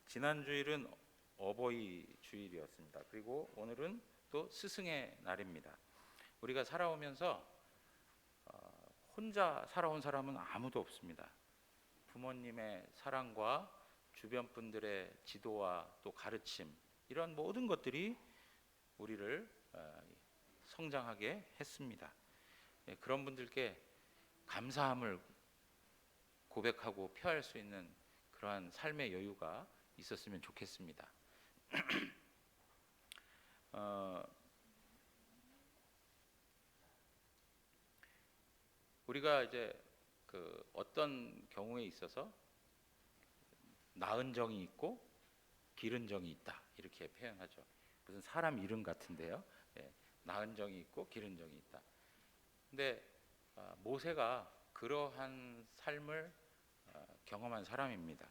지난 주일은 어버이 주일이었습니다. 그리고 오늘은 또 스승의 날입니다. 우리가 살아오면서 혼자 살아온 사람은 아무도 없습니다. 부모님의 사랑과 주변 분들의 지도와 또 가르침, 이런 모든 것들이 우리를 성장하게 했습니다. 그런 분들께 감사함을 고백하고 표할 수 있는 그러한 삶의 여유가 있었으면 좋겠습니다. 우리가 이제 어떤 경우에 있어서 낳은 정이 있고 기른 정이 있다, 이렇게 표현하죠. 무슨 사람 이름 같은데요. 낳은 정이 있고 기른 정이 있다. 근데 모세가 그러한 삶을 경험한 사람입니다.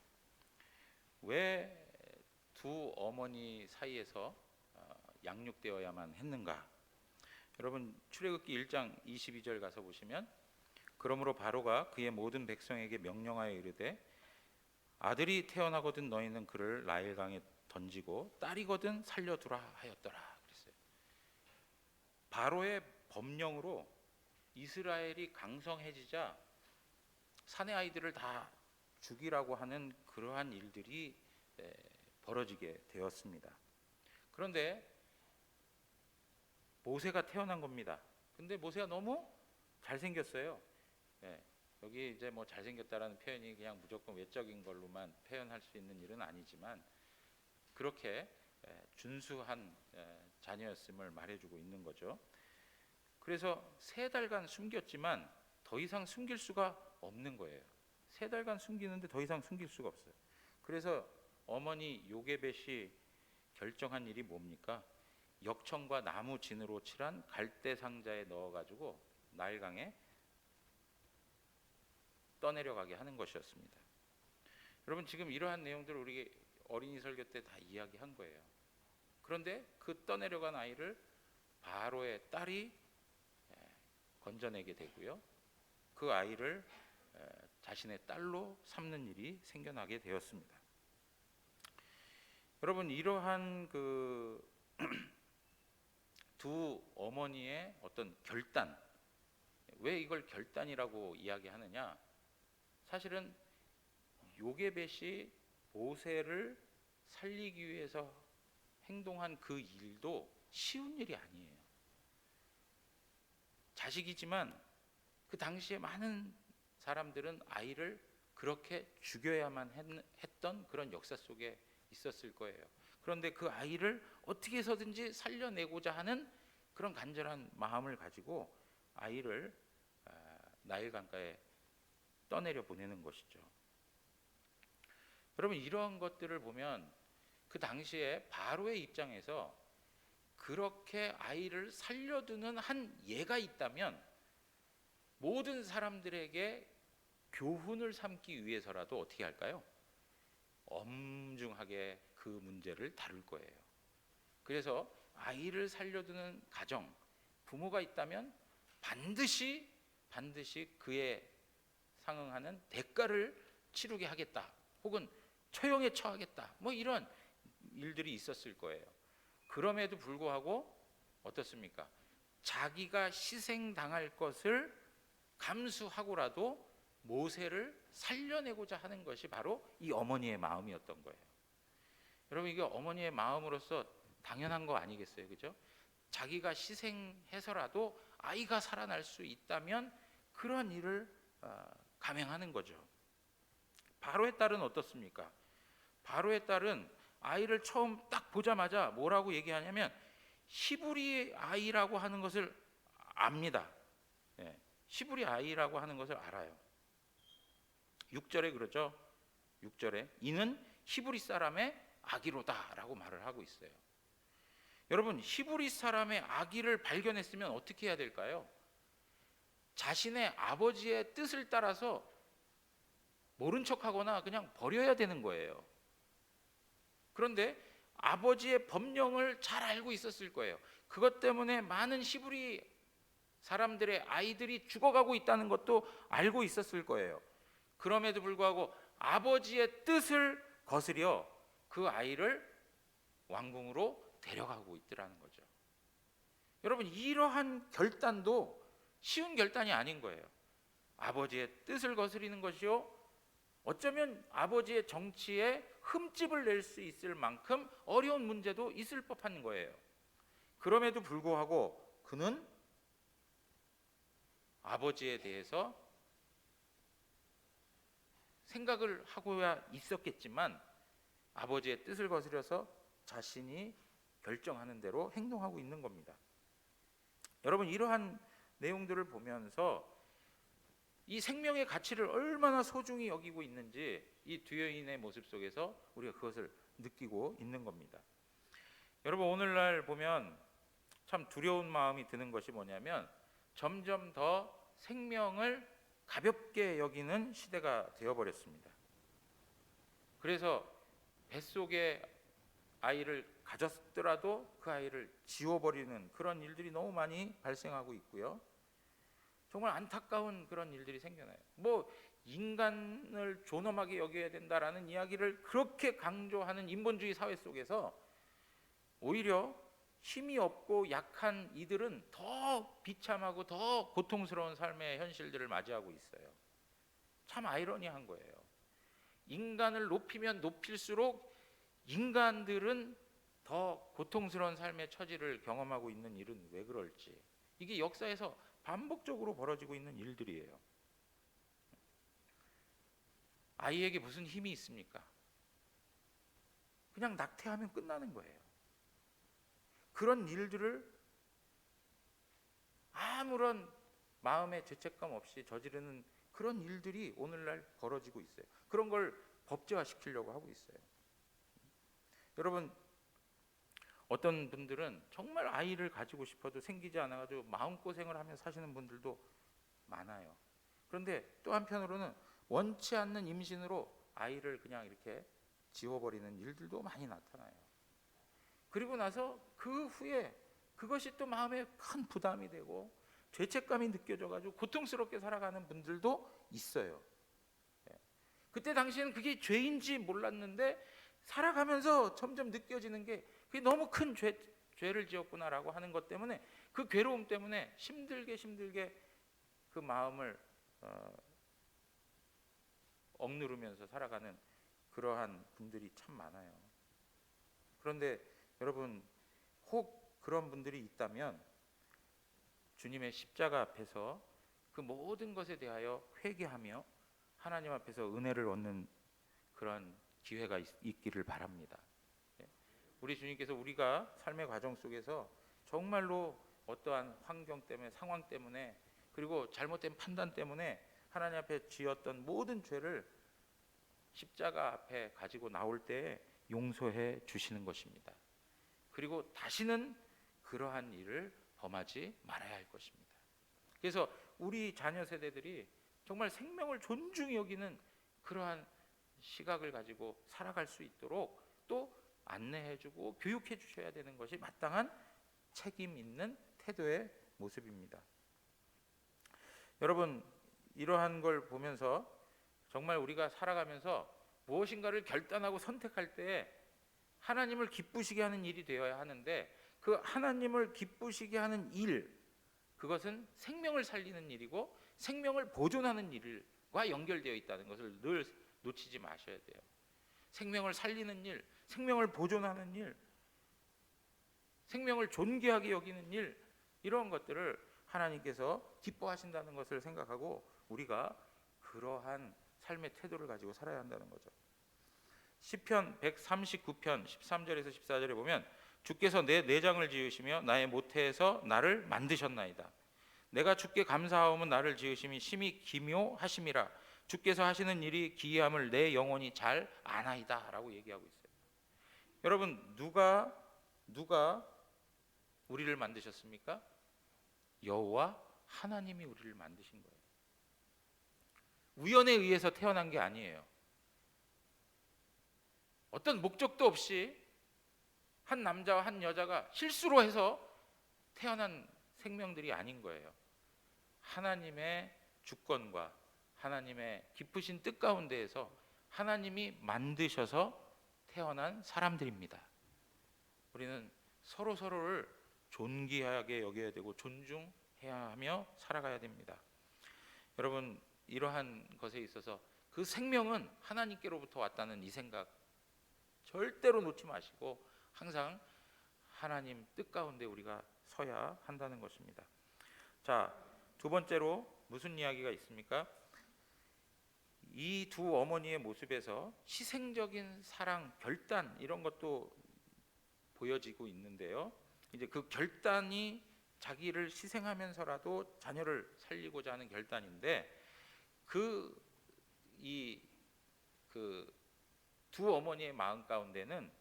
왜 두 어머니 사이에서 양육되어야만 했는가? 여러분, 출애굽기 1장 22절 가서 보시면, 그러므로 바로가 그의 모든 백성에게 명령하여 이르되 아들이 태어나거든 너희는 그를 나일강에 던지고 딸이거든 살려두라 하였더라 그랬어요. 바로의 법령으로 이스라엘이 강성해지자 사내 아이들을 다 죽이라고 하는 그러한 일들이 벌어지게 되었습니다. 그런데 모세가 태어난 겁니다. 근데 모세가 너무 잘생겼어요. 여기 이제 뭐 잘생겼다라는 표현이 그냥 무조건 외적인 걸로만 표현할 수 있는 일은 아니지만, 그렇게 준수한 자녀였음을 말해주고 있는 거죠. 그래서 3달간 숨겼지만 더 이상 숨길 수가 없는 거예요. 3달간 숨기는데 더 이상 숨길 수가 없어요. 그래서 어머니 요게벳이 결정한 일이 뭡니까? 역청과 나무 진으로 칠한 갈대 상자에 넣어가지고 나일강에 떠내려가게 하는 것이었습니다. 여러분, 지금 이러한 내용들을 우리 어린이 설교 때 다 이야기한 거예요. 그런데 그 떠내려간 아이를 바로의 딸이 건져내게 되고요, 그 아이를 자신의 딸로 삼는 일이 생겨나게 되었습니다. 여러분, 이러한 두 어머니의 어떤 결단, 왜 이걸 결단이라고 이야기하느냐? 사실은 요게벳이 모세를 살리기 위해서 행동한 그 일도 쉬운 일이 아니에요. 자식이지만 그 당시에 많은 사람들은 아이를 그렇게 죽여야만 했던 그런 역사 속에 있었을 거예요. 그런데 그 아이를 어떻게 해서든지 살려내고자 하는 그런 간절한 마음을 가지고 아이를 나일강가에 떠내려 보내는 것이죠. 여러분, 이러한 것들을 보면 그 당시에 바로의 입장에서 그렇게 아이를 살려두는 한 예가 있다면 모든 사람들에게 교훈을 삼기 위해서라도 어떻게 할까요? 엄중하게 그 문제를 다룰 거예요. 그래서 아이를 살려두는 가정, 부모가 있다면 반드시 그에 상응하는 대가를 치르게 하겠다, 혹은 처형에 처하겠다, 뭐 이런 일들이 있었을 거예요. 그럼에도 불구하고 어떻습니까? 자기가 희생당할 것을 감수하고라도 모세를 살려내고자 하는 것이 바로 이 어머니의 마음이었던 거예요. 여러분, 이게 어머니의 마음으로서 당연한 거 아니겠어요? 그죠? 자기가 희생해서라도 아이가 살아날 수 있다면 그런 일을 감행하는 거죠. 바로의 딸은 어떻습니까? 바로의 딸은 아이를 처음 딱 보자마자 뭐라고 얘기하냐면 히브리 아이라고 하는 것을 압니다. 히브리 아이라고 하는 것을 알아요. 6절에 그러죠. 6절에 이는 히브리 사람의 아기로다 라고 말을 하고 있어요. 여러분, 히브리 사람의 아기를 발견했으면 어떻게 해야 될까요? 자신의 아버지의 뜻을 따라서 모른 척하거나 그냥 버려야 되는 거예요. 그런데 아버지의 법령을 잘 알고 있었을 거예요. 그것 때문에 많은 히브리 사람들의 아이들이 죽어가고 있다는 것도 알고 있었을 거예요. 그럼에도 불구하고 아버지의 뜻을 거스려 그 아이를 왕궁으로 데려가고 있더라는 거죠. 여러분, 이러한 결단도 쉬운 결단이 아닌 거예요. 아버지의 뜻을 거스리는 것이요, 어쩌면 아버지의 정치에 흠집을 낼 수 있을 만큼 어려운 문제도 있을 법한 거예요. 그럼에도 불구하고 그는 아버지에 대해서 생각을 하고야 있었겠지만 아버지의 뜻을 거스려서 자신이 결정하는 대로 행동하고 있는 겁니다. 여러분, 이러한 내용들을 보면서 이 생명의 가치를 얼마나 소중히 여기고 있는지 이 두 여인의 모습 속에서 우리가 그것을 느끼고 있는 겁니다. 여러분, 오늘날 보면 참 두려운 마음이 드는 것이 뭐냐면 점점 더 생명을 가볍게 여기는 시대가 되어버렸습니다. 그래서 뱃속에 아이를 가졌더라도 그 아이를 지워버리는 그런 일들이 너무 많이 발생하고 있고요. 정말 안타까운 그런 일들이 생겨나요. 뭐 인간을 존엄하게 여겨야 된다라는 이야기를 그렇게 강조하는 인본주의 사회 속에서 오히려 힘이 없고 약한 이들은 더 비참하고 더 고통스러운 삶의 현실들을 맞이하고 있어요. 참 아이러니한 거예요. 인간을 높이면 높일수록 인간들은 더 고통스러운 삶의 처지를 경험하고 있는 일은 왜 그럴지, 이게 역사에서 반복적으로 벌어지고 있는 일들이에요. 아이에게 무슨 힘이 있습니까? 그냥 낙태하면 끝나는 거예요. 그런 일들을 아무런 마음의 죄책감 없이 저지르는 그런 일들이 오늘날 벌어지고 있어요. 그런 걸 법제화시키려고 하고 있어요. 여러분, 어떤 분들은 정말 아이를 가지고 싶어도 생기지 않아가지고 마음고생을 하며 사시는 분들도 많아요. 그런데 또 한편으로는 원치 않는 임신으로 아이를 그냥 이렇게 지워버리는 일들도 많이 나타나요. 그리고 나서 그 후에 그것이 또 마음에 큰 부담이 되고 죄책감이 느껴져가지고 고통스럽게 살아가는 분들도 있어요. 그때 당시에는 그게 죄인지 몰랐는데 살아가면서 점점 느껴지는 게 그게 너무 큰 죄를 지었구나라고 하는 것 때문에 그 괴로움 때문에 힘들게 그 마음을 억누르면서 살아가는 그러한 분들이 참 많아요. 그런데 여러분, 혹 그런 분들이 있다면 주님의 십자가 앞에서 그 모든 것에 대하여 회개하며 하나님 앞에서 은혜를 얻는 그런 기회가 있기를 바랍니다. 우리 주님께서 우리가 삶의 과정 속에서 정말로 어떠한 환경 때문에, 상황 때문에, 그리고 잘못된 판단 때문에 하나님 앞에 지었던 모든 죄를 십자가 앞에 가지고 나올 때 용서해 주시는 것입니다. 그리고 다시는 그러한 일을 범하지 말아야 할 것입니다. 그래서 우리 자녀 세대들이 정말 생명을 존중히 여기는 그러한 시각을 가지고 살아갈 수 있도록 또 안내해주고 교육해 주셔야 되는 것이 마땅한 책임 있는 태도의 모습입니다. 여러분, 이러한 걸 보면서 정말 우리가 살아가면서 무엇인가를 결단하고 선택할 때 하나님을 기쁘시게 하는 일이 되어야 하는데, 그 하나님을 기쁘시게 하는 일, 그것은 생명을 살리는 일이고 생명을 보존하는 일과 연결되어 있다는 것을 늘 놓치지 마셔야 돼요. 생명을 살리는 일, 생명을 보존하는 일, 생명을 존귀하게 여기는 일, 이런 것들을 하나님께서 기뻐하신다는 것을 생각하고 우리가 그러한 삶의 태도를 가지고 살아야 한다는 거죠. 시편 139편 13절에서 14절에 보면 주께서 내 내장을 지으시며 나의 모태에서 나를 만드셨나이다. 내가 주께 감사하오면 나를 지으심이 심히 기묘하심이라. 주께서 하시는 일이 기이함을 내 영혼이 잘 아나이다 라고 얘기하고 있어요. 여러분, 누가 우리를 만드셨습니까? 여호와 하나님이 우리를 만드신 거예요. 우연에 의해서 태어난 게 아니에요. 어떤 목적도 없이 한 남자와 한 여자가 실수로 해서 태어난 생명들이 아닌 거예요. 하나님의 주권과 하나님의 깊으신 뜻 가운데에서 하나님이 만드셔서 태어난 사람들입니다. 우리는 서로 서로를 존귀하게 여겨야 되고 존중해야 하며 살아가야 됩니다. 여러분, 이러한 것에 있어서 그 생명은 하나님께로부터 왔다는 이 생각 절대로 놓지 마시고 항상 하나님 뜻 가운데 우리가 서야 한다는 것입니다. 자, 두 번째로 무슨 이야기가 있습니까? 이 두 어머니의 모습에서 희생적인 사랑, 결단 이런 것도 보여지고 있는데요. 이제 그 결단이 자기를 희생하면서라도 자녀를 살리고자 하는 결단인데 그 두 어머니의 마음 가운데는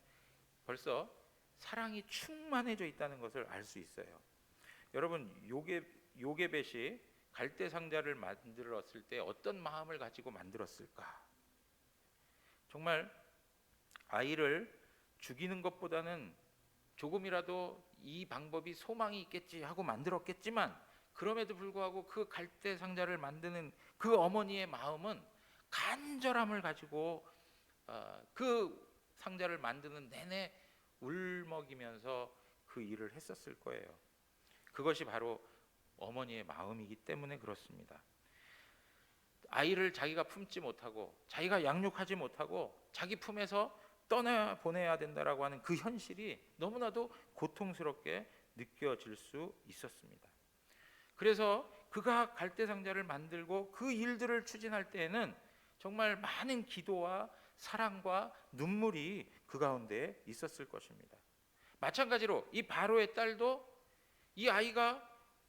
벌써 사랑이 충만해져 있다는 것을 알 수 있어요. 여러분, 요게벳이 갈대 상자를 만들었을 때 어떤 마음을 가지고 만들었을까? 정말 아이를 죽이는 것보다는 조금이라도 이 방법이 소망이 있겠지 하고 만들었겠지만, 그럼에도 불구하고 그 갈대 상자를 만드는 그 어머니의 마음은 간절함을 가지고 그 상자를 만드는 내내 울먹이면서 그 일을 했었을 거예요. 그것이 바로 어머니의 마음이기 때문에 그렇습니다. 아이를 자기가 품지 못하고 자기가 양육하지 못하고 자기 품에서 떠나보내야 된다라고 하는 그 현실이 너무나도 고통스럽게 느껴질 수 있었습니다. 그래서 그가 갈대상자를 만들고 그 일들을 추진할 때에는 정말 많은 기도와 사랑과 눈물이 그 가운데 있었을 것입니다. 마찬가지로 이 바로의 딸도 이 아이가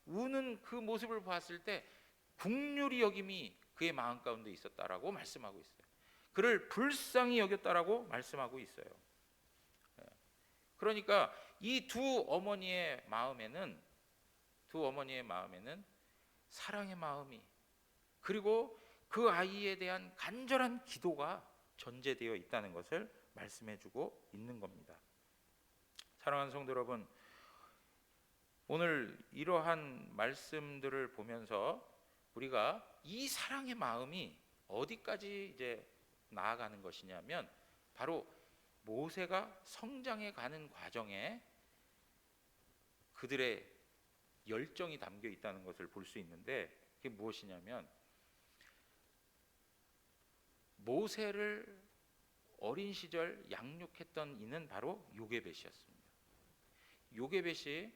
우는 그 모습을 봤을 때 긍휼히 여김이 그의 마음 가운데 있었다라고 말씀하고 있어요. 그를 불쌍히 여겼다라고 말씀하고 있어요. 그러니까 이 두 어머니의 마음에는 사랑의 마음이, 그리고 그 아이에 대한 간절한 기도가 전제되어 있다는 것을 말씀해주고 있는 겁니다. 사랑하는 성도 여러분, 오늘 이러한 말씀들을 보면서 우리가 이 사랑의 마음이 어디까지 이제 나아가는 것이냐면 바로 모세가 성장해 가는 과정에 그들의 열정이 담겨 있다는 것을 볼 수 있는데, 그게 무엇이냐면 모세를 어린 시절 양육했던 이는 바로 요게벳이었습니다. 요게벳이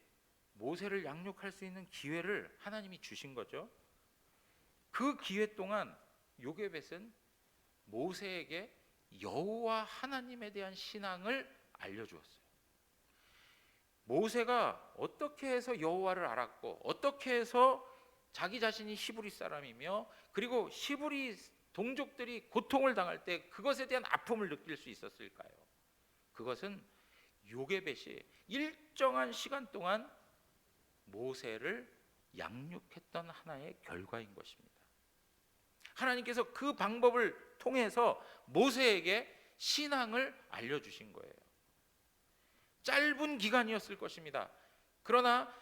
모세를 양육할 수 있는 기회를 하나님이 주신 거죠. 그 기회 동안 요게벳은 모세에게 여호와 하나님에 대한 신앙을 알려주었어요. 모세가 어떻게 해서 여호와를 알았고 어떻게 해서 자기 자신이 히브리 사람이며 그리고 히브리 동족들이 고통을 당할 때 그것에 대한 아픔을 느낄 수 있었을까요? 그것은 요게벳이 일정한 시간 동안 모세를 양육했던 하나의 결과인 것입니다. 하나님께서 그 방법을 통해서 모세에게 신앙을 알려주신 거예요. 짧은 기간이었을 것입니다. 그러나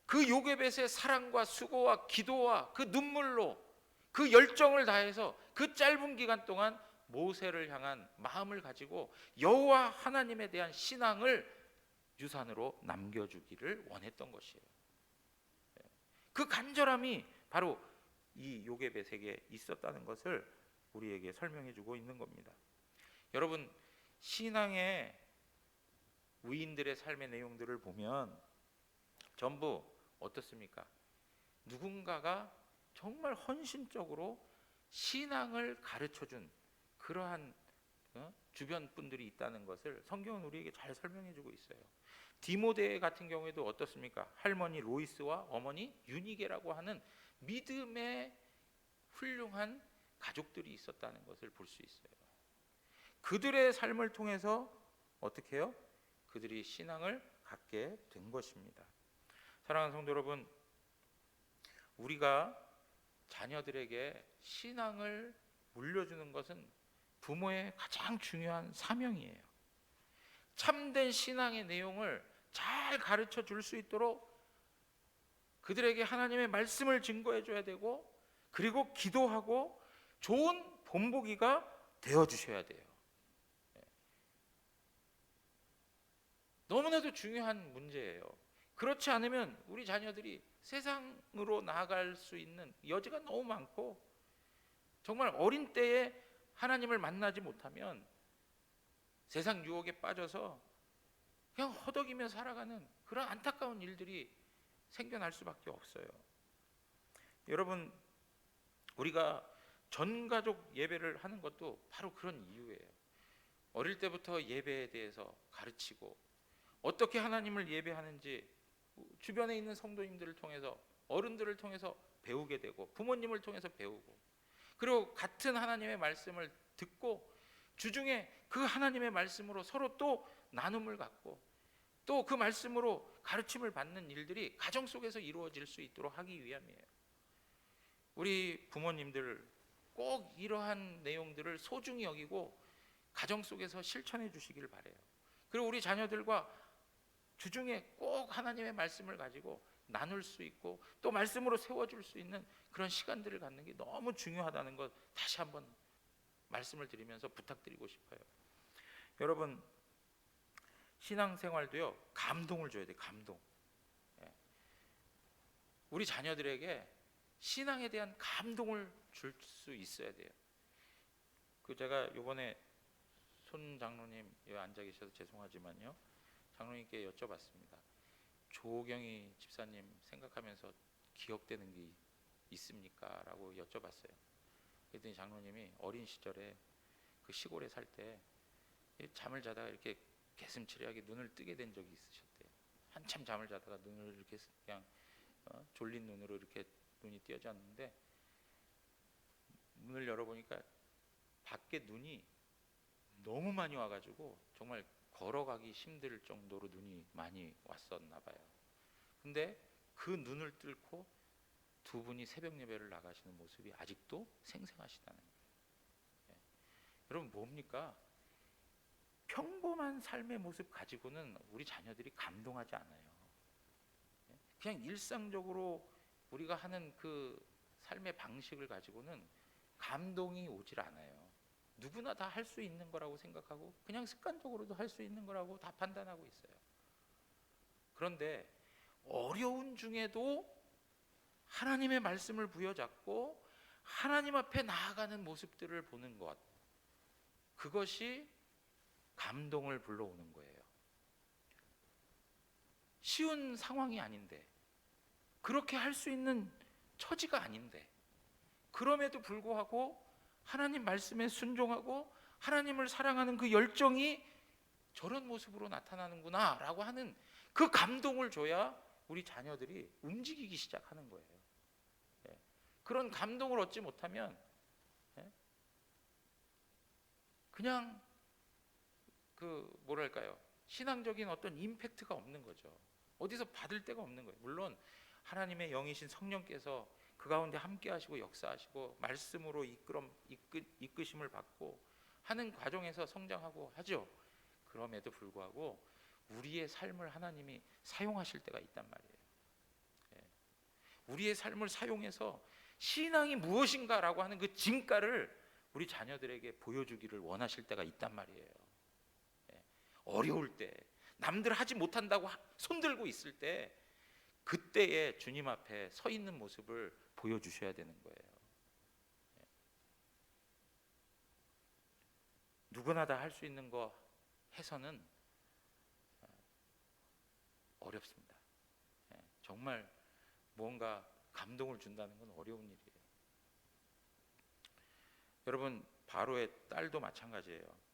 그 요게벳의 사랑과 수고와 기도와 그 눈물로 그 열정을 다해서 그 짧은 기간 동안 모세를 향한 마음을 가지고 여호와 하나님에 대한 신앙을 유산으로 남겨주기를 원했던 것이에요. 그 간절함이 바로 이 요게벳에게 있었다는 것을 우리에게 설명해 주고 있는 겁니다. 여러분, 신앙의 위인들의 삶의 내용들을 보면 전부 어떻습니까? 누군가가 정말 헌신적으로 신앙을 가르쳐준 그러한 주변 분들이 있다는 것을 성경은 우리에게 잘 설명해 주고 있어요. 디모데 같은 경우에도 어떻습니까? 할머니 로이스와 어머니 유니게라고 하는 믿음의 훌륭한 가족들이 있었다는 것을 볼 수 있어요. 그들의 삶을 통해서 어떻게 해요? 그들이 신앙을 갖게 된 것입니다. 사랑하는 성도 여러분, 우리가 자녀들에게 신앙을 물려주는 것은 부모의 가장 중요한 사명이에요. 참된 신앙의 내용을 잘 가르쳐 줄 수 있도록 그들에게 하나님의 말씀을 증거해 줘야 되고, 그리고 기도하고 좋은 본보기가 되어 주셔야 돼요. 너무나도 중요한 문제예요. 그렇지 않으면 우리 자녀들이 세상으로 나아갈 수 있는 여지가 너무 많고, 정말 어린 때에 하나님을 만나지 못하면 세상 유혹에 빠져서 그냥 허덕이며 살아가는 그런 안타까운 일들이 생겨날 수밖에 없어요. 여러분, 우리가 전가족 예배를 하는 것도 바로 그런 이유예요. 어릴 때부터 예배에 대해서 가르치고, 어떻게 하나님을 예배하는지 주변에 있는 성도님들을 통해서, 어른들을 통해서 배우게 되고, 부모님을 통해서 배우고, 그리고 같은 하나님의 말씀을 듣고 주중에 그 하나님의 말씀으로 서로 또 나눔을 갖고, 또 그 말씀으로 가르침을 받는 일들이 가정 속에서 이루어질 수 있도록 하기 위함이에요. 우리 부모님들 꼭 이러한 내용들을 소중히 여기고 가정 속에서 실천해 주시길 바라요. 그리고 우리 자녀들과 주중에 꼭 하나님의 말씀을 가지고 나눌 수 있고, 또 말씀으로 세워줄 수 있는 그런 시간들을 갖는 게 너무 중요하다는 것 다시 한번 말씀을 드리면서 부탁드리고 싶어요. 여러분, 신앙생활도요, 감동을 줘야 돼요. 감동. 우리 자녀들에게 신앙에 대한 감동을 줄 수 있어야 돼요. 제가 요번에 손 장로님 여기 앉아 계셔서 죄송하지만요, 장로님께 여쭤봤습니다. 조경희 집사님 생각하면서 기억되는 게 있습니까? 라고 여쭤봤어요. 그랬더니 장로님이 어린 시절에 그 시골에 살 때 잠을 자다가 이렇게 개슴츠레하게 눈을 뜨게 된 적이 있으셨대요. 한참 잠을 자다가 눈을 이렇게 그냥 졸린 눈으로 이렇게 눈이 띄어졌는데, 문을 열어보니까 밖에 눈이 너무 많이 와가지고 정말 걸어가기 힘들 정도로 눈이 많이 왔었나 봐요. 근데 그 눈을 뚫고 두 분이 새벽 예배를 나가시는 모습이 아직도 생생하시다는 거예요. 여러분, 뭡니까? 평범한 삶의 모습 가지고는 우리 자녀들이 감동하지 않아요. 그냥 일상적으로 우리가 하는 그 삶의 방식을 가지고는 감동이 오질 않아요. 누구나 다 할 수 있는 거라고 생각하고, 그냥 습관적으로도 할 수 있는 거라고 다 판단하고 있어요. 그런데 어려운 중에도 하나님의 말씀을 부여잡고 하나님 앞에 나아가는 모습들을 보는 것, 그것이 감동을 불러오는 거예요. 쉬운 상황이 아닌데, 그렇게 할 수 있는 처지가 아닌데, 그럼에도 불구하고 하나님 말씀에 순종하고 하나님을 사랑하는 그 열정이 저런 모습으로 나타나는구나 라고 하는 그 감동을 줘야 우리 자녀들이 움직이기 시작하는 거예요. 그런 감동을 얻지 못하면 그냥 뭐랄까요, 신앙적인 어떤 임팩트가 없는 거죠. 어디서 받을 데가 없는 거예요. 물론 하나님의 영이신 성령께서 그 가운데 함께 하시고 역사하시고 말씀으로 이끄심을 받고 하는 과정에서 성장하고 하죠. 그럼에도 불구하고 우리의 삶을 하나님이 사용하실 때가 있단 말이에요. 우리의 삶을 사용해서 신앙이 무엇인가라고 하는 그 진가를 우리 자녀들에게 보여주기를 원하실 때가 있단 말이에요. 어려울 때, 남들 하지 못한다고 손들고 있을 때, 그때에 주님 앞에 서 있는 모습을 보여주셔야 되는 거예요. 누구나 다 할 수 있는 거 해서는 어렵습니다. 정말 뭔가 감동을 준다는 건 어려운 일이에요. 여러분, 바로의 딸도 마찬가지예요.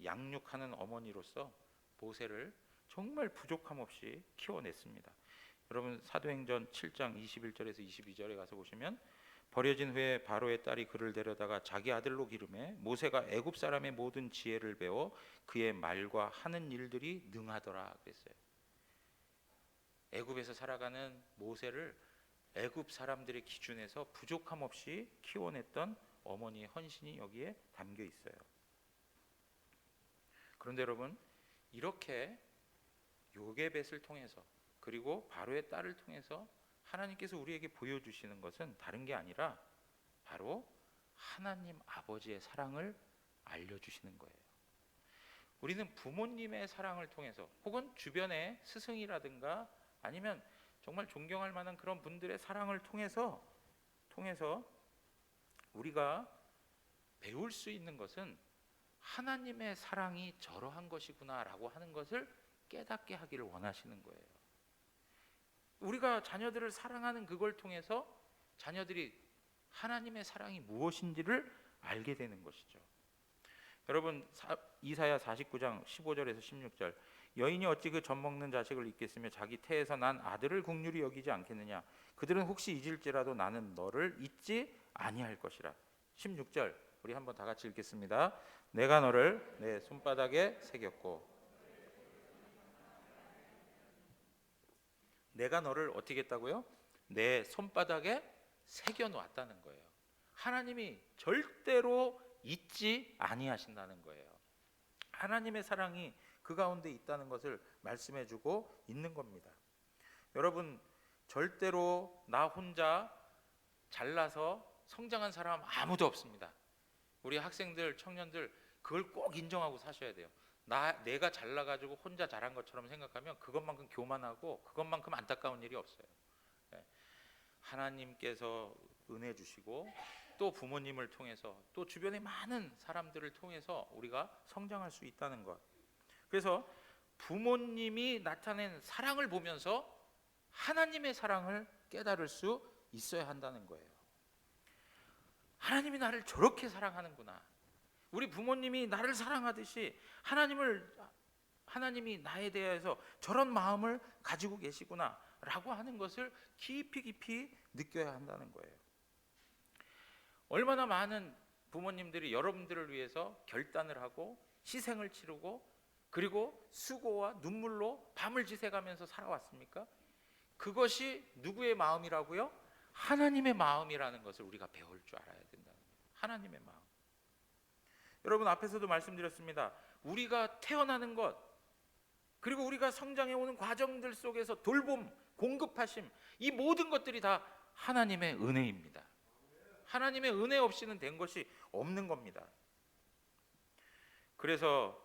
양육하는 어머니로서 모세를 정말 부족함 없이 키워냈습니다. 여러분, 사도행전 7장 21절에서 22절에 가서 보시면, 버려진 후에 바로의 딸이 그를 데려다가 자기 아들로 기름해 모세가 애굽 사람의 모든 지혜를 배워 그의 말과 하는 일들이 능하더라 그랬어요. 애굽에서 살아가는 모세를 애굽 사람들의 기준에서 부족함 없이 키워냈던 어머니의 헌신이 여기에 담겨 있어요. 그런데 여러분, 이렇게 요게벳을 통해서, 그리고 바로의 딸을 통해서 하나님께서 우리에게 보여주시는 것은 다른 게 아니라 바로 하나님 아버지의 사랑을 알려주시는 거예요. 우리는 부모님의 사랑을 통해서 혹은 주변의 스승이라든가 아니면 정말 존경할 만한 그런 분들의 사랑을 통해서 우리가 배울 수 있는 것은 하나님의 사랑이 저러한 것이구나라고 하는 것을 깨닫게 하기를 원하시는 거예요. 우리가 자녀들을 사랑하는 그걸 통해서 자녀들이 하나님의 사랑이 무엇인지를 알게 되는 것이죠. 여러분, 이사야 49장 15절에서 16절, 여인이 어찌 그 젖 먹는 자식을 잊겠으며 자기 태에서 난 아들을 긍휼히 여기지 않겠느냐. 그들은 혹시 잊을지라도 나는 너를 잊지 아니할 것이라. 16절 우리 한번 다 같이 읽겠습니다. 내가 너를 내 손바닥에 새겼고, 내가 너를 어떻게 했다고요? 내 손바닥에 새겨 놓았다는 거예요. 하나님이 절대로 잊지 아니하신다는 거예요. 하나님의 사랑이 그 가운데 있다는 것을 말씀해 주고 있는 겁니다. 여러분, 절대로 나 혼자 잘나서 성장한 사람 아무도 없습니다. 우리 학생들, 청년들 그걸 꼭 인정하고 사셔야 돼요. 내가 잘나가지고 혼자 잘한 것처럼 생각하면 그것만큼 교만하고 그것만큼 안타까운 일이 없어요. 하나님께서 은혜 주시고 또 부모님을 통해서 또 주변의 많은 사람들을 통해서 우리가 성장할 수 있다는 것. 그래서 부모님이 나타낸 사랑을 보면서 하나님의 사랑을 깨달을 수 있어야 한다는 거예요. 하나님이 나를 저렇게 사랑하는구나. 우리 부모님이 나를 사랑하듯이 하나님이 나에 대해서 저런 마음을 가지고 계시구나 라고 하는 것을 깊이 느껴야 한다는 거예요. 얼마나 많은 부모님들이 여러분들을 위해서 결단을 하고 희생을 치르고 그리고 수고와 눈물로 밤을 지새가면서 살아왔습니까? 그것이 누구의 마음이라고요? 하나님의 마음이라는 것을 우리가 배울 줄 알아야 된다는 거예요. 하나님의 마음. 여러분, 앞에서도 말씀드렸습니다. 우리가 태어나는 것 그리고 우리가 성장해 오는 과정들 속에서 돌봄, 공급하심, 이 모든 것들이 다 하나님의 은혜입니다. 하나님의 은혜 없이는 된 것이 없는 겁니다. 그래서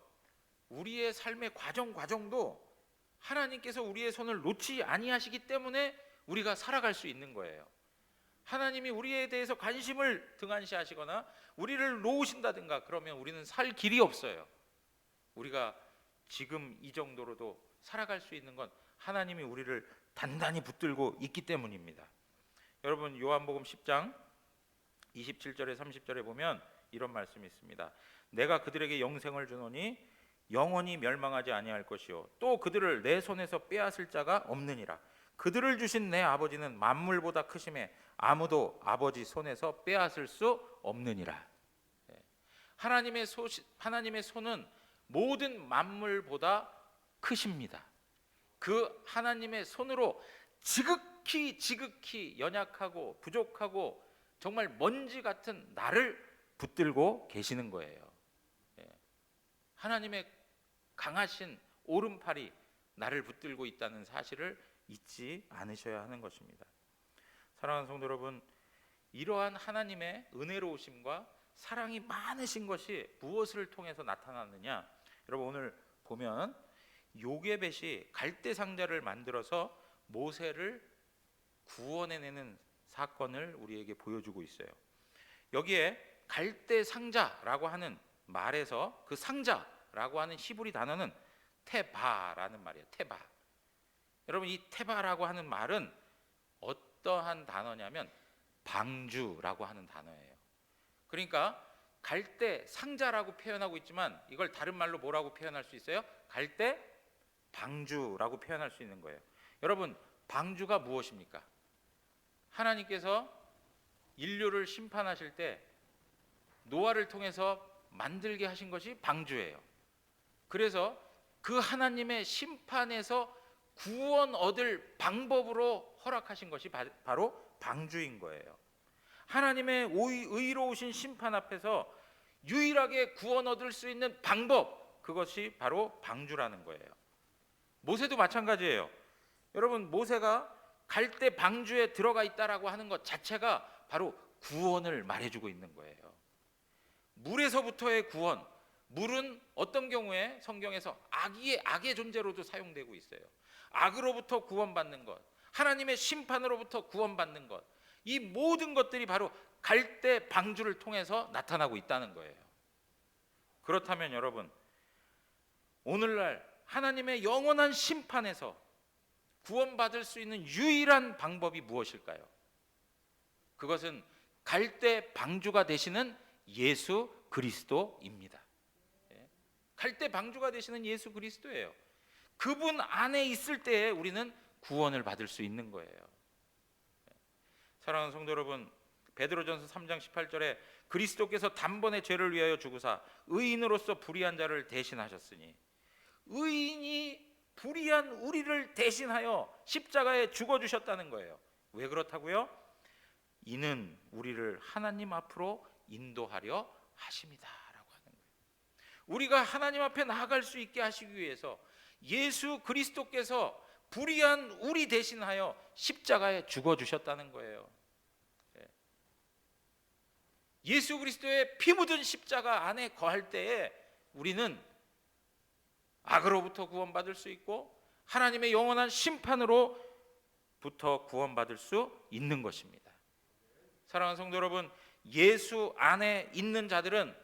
우리의 삶의 과정도 하나님께서 우리의 손을 놓지 아니하시기 때문에 우리가 살아갈 수 있는 거예요. 하나님이 우리에 대해서 관심을 등한시하시거나 우리를 놓으신다든가 그러면 우리는 살 길이 없어요. 우리가 지금 이 정도로도 살아갈 수 있는 건 하나님이 우리를 단단히 붙들고 있기 때문입니다. 여러분, 요한복음 10장 27절에 30절에 보면 이런 말씀이 있습니다. 내가 그들에게 영생을 주노니 영원히 멸망하지 아니할 것이요 또 그들을 내 손에서 빼앗을 자가 없느니라. 그들을 주신 내 아버지는 만물보다 크심에 아무도 아버지 손에서 빼앗을 수 없느니라. 하나님의 손은 모든 만물보다 크십니다. 그 하나님의 손으로 지극히 연약하고 부족하고 정말 먼지 같은 나를 붙들고 계시는 거예요. 하나님의 강하신 오른팔이 나를 붙들고 있다는 사실을 잊지 않으셔야 하는 것입니다. 사랑하는 성도 여러분, 이러한 하나님의 은혜로우심과 사랑이 많으신 것이 무엇을 통해서 나타났느냐? 여러분, 오늘 보면 요게벳이 갈대 상자를 만들어서 모세를 구원해내는 사건을 우리에게 보여주고 있어요. 여기에 갈대 상자라고 하는 말에서 그 상자라고 하는 히브리 단어는 테바라는 말이에요. 테바. 여러분, 이 테바라고 하는 말은 어떠한 단어냐면 방주라고 하는 단어예요. 그러니까 갈대 상자라고 표현하고 있지만 이걸 다른 말로 뭐라고 표현할 수 있어요? 갈대 방주라고 표현할 수 있는 거예요. 여러분, 방주가 무엇입니까? 하나님께서 인류를 심판하실 때 노아를 통해서 만들게 하신 것이 방주예요. 그래서 그 하나님의 심판에서 구원 얻을 방법으로 허락하신 것이 바로 방주인 거예요. 하나님의 의로우신 심판 앞에서 유일하게 구원 얻을 수 있는 방법, 그것이 바로 방주라는 거예요. 모세도 마찬가지예요. 여러분, 모세가 갈대 방주에 들어가 있다라고 하는 것 자체가 바로 구원을 말해주고 있는 거예요. 물에서부터의 구원, 물은 어떤 경우에 성경에서 악의 존재로도 사용되고 있어요. 악으로부터 구원받는 것, 하나님의 심판으로부터 구원받는 것, 이 모든 것들이 바로 갈대 방주를 통해서 나타나고 있다는 거예요. 그렇다면 여러분, 오늘날 하나님의 영원한 심판에서 구원받을 수 있는 유일한 방법이 무엇일까요? 그것은 갈대 방주가 되시는 예수 그리스도입니다. 갈대 방주가 되시는 예수 그리스도예요. 그분 안에 있을 때에 우리는 구원을 받을 수 있는 거예요. 사랑하는 성도 여러분, 베드로전서 3장 18절에 그리스도께서 단번에 죄를 위하여 죽으사 의인으로서 불의한 자를 대신하셨으니, 의인이 불의한 우리를 대신하여 십자가에 죽어주셨다는 거예요. 왜 그렇다고요? 이는 우리를 하나님 앞으로 인도하려 하심이다 라고 하는 거예요. 우리가 하나님 앞에 나아갈 수 있게 하시기 위해서 예수 그리스도께서 불의한 우리 대신하여 십자가에 죽어주셨다는 거예요. 예수 그리스도의 피 묻은 십자가 안에 거할 때에 우리는 악으로부터 구원받을 수 있고 하나님의 영원한 심판으로부터 구원받을 수 있는 것입니다. 사랑하는 성도 여러분, 예수 안에 있는 자들은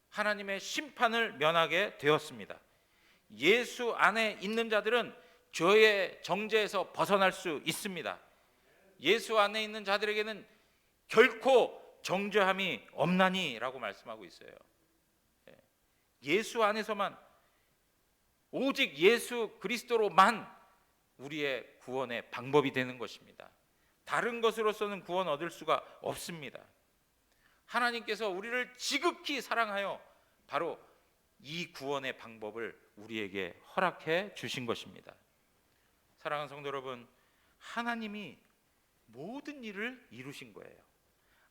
하나님의 심판을 면하게 되었습니다. 예수 안에 있는 자들은 죄의 정죄에서 벗어날 수 있습니다. 예수 안에 있는 자들에게는 결코 정죄함이 없나니라고 말씀하고 있어요. 예수 안에서만, 오직 예수 그리스도로만 우리의 구원의 방법이 되는 것입니다. 다른 것으로서는 구원 얻을 수가 없습니다. 하나님께서 우리를 지극히 사랑하여 바로 이 구원의 방법을 우리에게 허락해 주신 것입니다. 사랑하는 성도 여러분, 하나님이 모든 일을 이루신 거예요.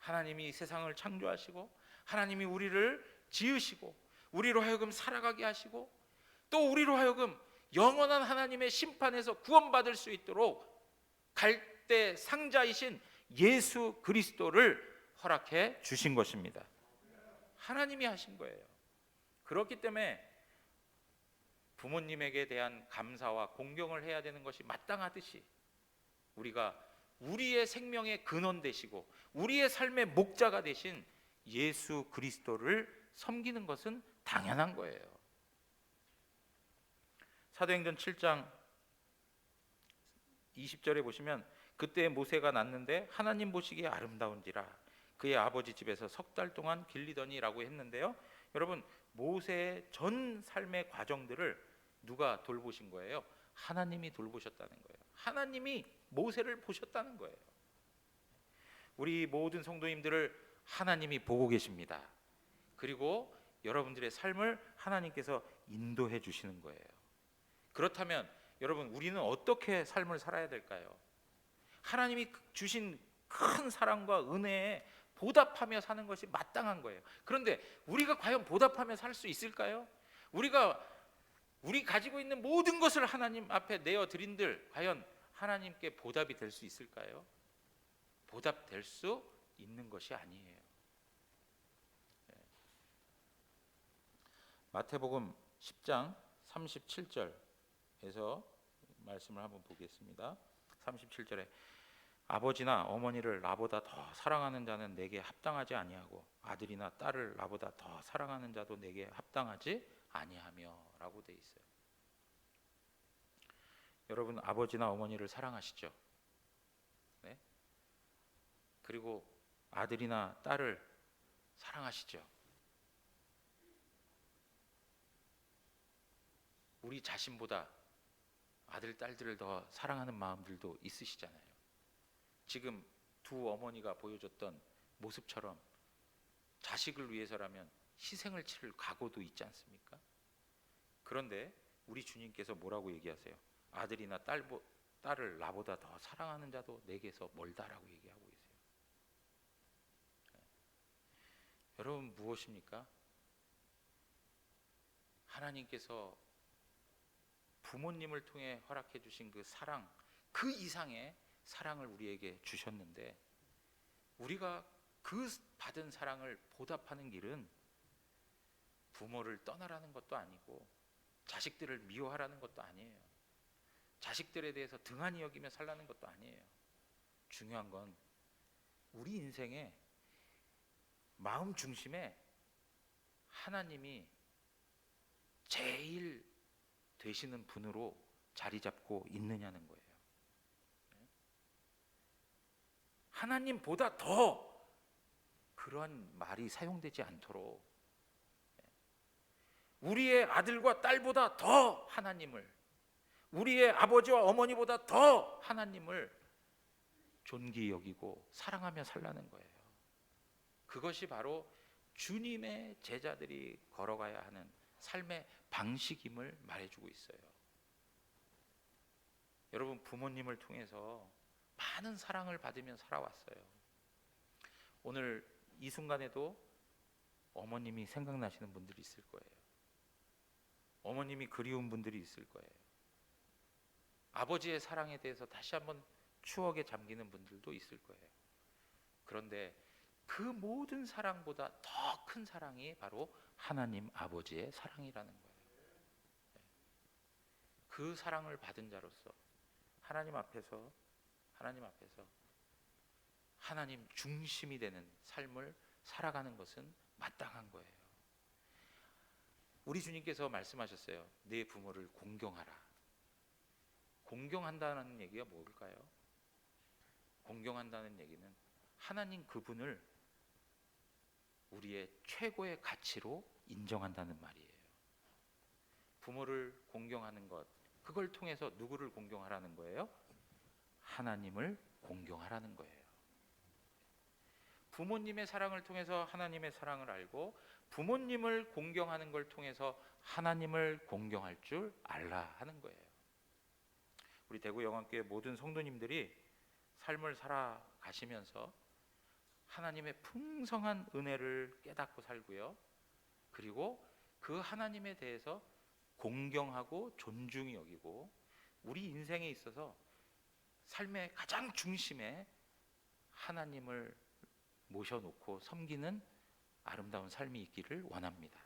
하나님이 세상을 창조하시고 하나님이 우리를 지으시고 우리로 하여금 살아가게 하시고 또 우리로 하여금 영원한 하나님의 심판에서 구원받을 수 있도록 갈대 상자이신 예수 그리스도를 허락해 주신 것입니다. 하나님이 하신 거예요. 그렇기 때문에 부모님에게 대한 감사와 공경을 해야 되는 것이 마땅하듯이 우리가 우리의 생명의 근원 되시고 우리의 삶의 목자가 되신 예수 그리스도를 섬기는 것은 당연한 거예요. 사도행전 7장 20절에 보시면 그때 모세가 낳는데 하나님 보시기에 아름다운지라 그의 아버지 집에서 석 달 동안 길리더니라고 했는데요. 여러분, 모세의 전 삶의 과정들을 누가 돌보신 거예요? 하나님이 돌보셨다는 거예요. 하나님이 모세를 보셨다는 거예요. 우리 모든 성도님들을 하나님이 보고 계십니다. 그리고 여러분들의 삶을 하나님께서 인도해 주시는 거예요. 그렇다면 여러분, 우리는 어떻게 삶을 살아야 될까요? 하나님이 주신 큰 사랑과 은혜에 보답하며 사는 것이 마땅한 거예요. 그런데 우리가 과연 보답하며 살 수 있을까요? 우리 가지고 있는 모든 것을 하나님 앞에 내어 드린들 과연 하나님께 보답이 될 수 있을까요? 보답될 수 있는 것이 아니에요. 마태복음 10장 37절에서 말씀을 한번 보겠습니다. 37절에 아버지나 어머니를 나보다 더 사랑하는 자는 내게 합당하지 아니하고 아들이나 딸을 나보다 더 사랑하는 자도 내게 합당하지 아니하며 라고 돼 있어요. 여러분, 아버지나 어머니를 사랑하시죠? 네? 그리고 아들이나 딸을 사랑하시죠? 우리 자신보다 아들, 딸들을 더 사랑하는 마음들도 있으시잖아요. 지금 두 어머니가 보여줬던 모습처럼 자식을 위해서라면 희생을 치를 각오도 있지 않습니까? 그런데 우리 주님께서 뭐라고 얘기하세요? 아들이나 딸을 나보다 더 사랑하는 자도 내게서 멀다라고 얘기하고 계세요. 여러분, 무엇입니까? 하나님께서 부모님을 통해 허락해 주신 그 사랑, 그 이상의 사랑을 우리에게 주셨는데 우리가 그 받은 사랑을 보답하는 길은 부모를 떠나라는 것도 아니고 자식들을 미워하라는 것도 아니에요. 자식들에 대해서 등한히 여기며 살라는 것도 아니에요. 중요한 건 우리 인생의 마음 중심에 하나님이 제일 되시는 분으로 자리 잡고 있느냐는 거예요. 하나님보다 더 그러한 말이 사용되지 않도록 우리의 아들과 딸보다 더 하나님을, 우리의 아버지와 어머니보다 더 하나님을 존귀 여기고 사랑하며 살라는 거예요. 그것이 바로 주님의 제자들이 걸어가야 하는 삶의 방식임을 말해주고 있어요. 여러분, 부모님을 통해서 많은 사랑을 받으며 살아왔어요. 오늘 이 순간에도 어머님이 생각나시는 분들이 있을 거예요. 어머님이 그리운 분들이 있을 거예요. 아버지의 사랑에 대해서 다시 한번 추억에 잠기는 분들도 있을 거예요. 그런데 그 모든 사랑보다 더 큰 사랑이 바로 하나님 아버지의 사랑이라는 거예요. 그 사랑을 받은 자로서 하나님 앞에서 하나님 중심이 되는 삶을 살아가는 것은 마땅한 거예요. 우리 주님께서 말씀하셨어요. 내 부모를 공경하라. 공경한다는 얘기가 뭘까요? 공경한다는 얘기는 하나님 그분을 우리의 최고의 가치로 인정한다는 말이에요. 부모를 공경하는 것, 그걸 통해서 누구를 공경하라는 거예요? 하나님을 공경하라는 거예요. 부모님의 사랑을 통해서 하나님의 사랑을 알고 부모님을 공경하는 걸 통해서 하나님을 공경할 줄 알라 하는 거예요. 우리 대구영안교회 모든 성도님들이 삶을 살아가시면서 하나님의 풍성한 은혜를 깨닫고 살고요. 그리고 그 하나님에 대해서 공경하고 존중히 여기고 우리 인생에 있어서 삶의 가장 중심에 하나님을 모셔놓고 섬기는 아름다운 삶이 있기를 원합니다.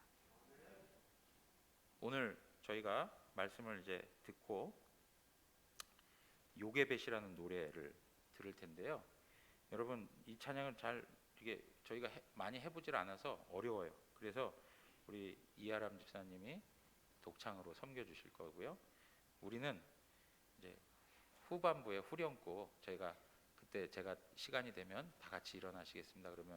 오늘 저희가 말씀을 이제 듣고 요게벳이라는 노래를 들을 텐데요. 여러분, 이 찬양을 잘 이게 저희가 많이 해보질 않아서 어려워요. 그래서 우리 이하람 집사님이 독창으로 섬겨주실 거고요. 우리는 이제 후반부에 후렴구 저희가 그때 제가 시간이 되면 다 같이 일어나시겠습니다. 그러면